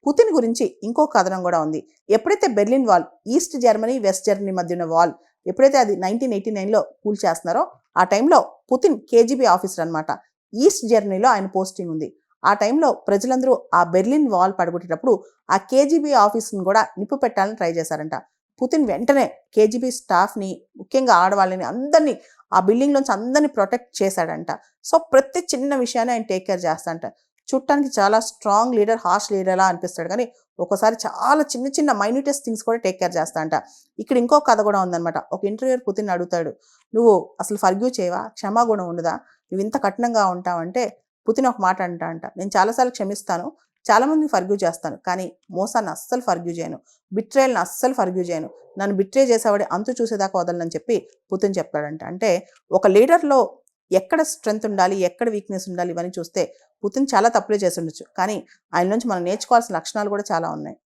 Putin గురించి ఇంకో కథనం కూడా ఉంది. ఎప్పుడైతే Berlin wall, east Germany west Germany మధ్య ఉన్న వాల్ ఎప్పుడైతే అది 1989లో కూల్చేస్తున్నారో ఆ టైంలో పుతిన్ కేజీబీ ఆఫీసర్ అనమాట. ఈస్ట్ జర్మనీలో ఆయన పోస్టింగ్ ఉంది. ఆ టైంలో ప్రజలందరూ ఆ బెర్లిన్ వాల్ పడగొట్టేటప్పుడు ఆ కేజీబీ ఆఫీస్ని కూడా నిప్పు పెట్టాలని ట్రై చేశారంట. పుతిన్ వెంటనే కేజీబీ స్టాఫ్ని, ముఖ్యంగా ఆడవాళ్ళని అందరినీ ఆ బిల్డింగ్లోంచి అందరినీ ప్రొటెక్ట్ చేశాడంట. సో ప్రతి చిన్న విషయాన్ని ఆయన టేక్ కేర్ చేస్తాడంట. చూడటానికి చాలా స్ట్రాంగ్ లీడర్, హార్ష్ లీడర్లా అనిపిస్తాడు, కానీ ఒక్కోసారి చాలా చిన్న చిన్న మైన్యూటెస్ట్ థింగ్స్ కూడా టేక్ కేర్ చేస్తాడంట. ఇక్కడ ఇంకో కథ కూడా ఉందన్నమాట. ఒక ఇంటర్వ్యూర్ పుతిన్ అడుగుతాడు, నువ్వు అసలు ఫర్గ్యూ చేయవా, క్షమాగుణం ఉండదా, నువ్వు ఇంత కఠినంగా ఉంటావంటే పుతిన్ ఒక మాట అంట, నేను చాలాసార్లు క్షమిస్తాను, చాలామందిని ఫర్గ్యూ చేస్తాను, కానీ మోసాన్ని అస్సలు ఫర్గ్యూ చేయను, బిట్రేయల్ని అస్సలు ఫర్గ్యూ చేయను, నన్ను బిట్రే చేసేవాడి అంతు చూసేదాకా వదలనని చెప్పి పుతిన్ చెప్తాడంట. అంటే ఒక లీడర్లో ఎక్కడ స్ట్రెంగ్త్ ఉండాలి, ఎక్కడ వీక్నెస్ ఉండాలి, ఇవన్నీ చూస్తే పుతిన్ చాలా తప్పులే చేసి ఉండొచ్చు, కానీ ఆయన నుంచి మనం నేర్చుకోవాల్సిన లక్షణాలు కూడా చాలా ఉన్నాయి.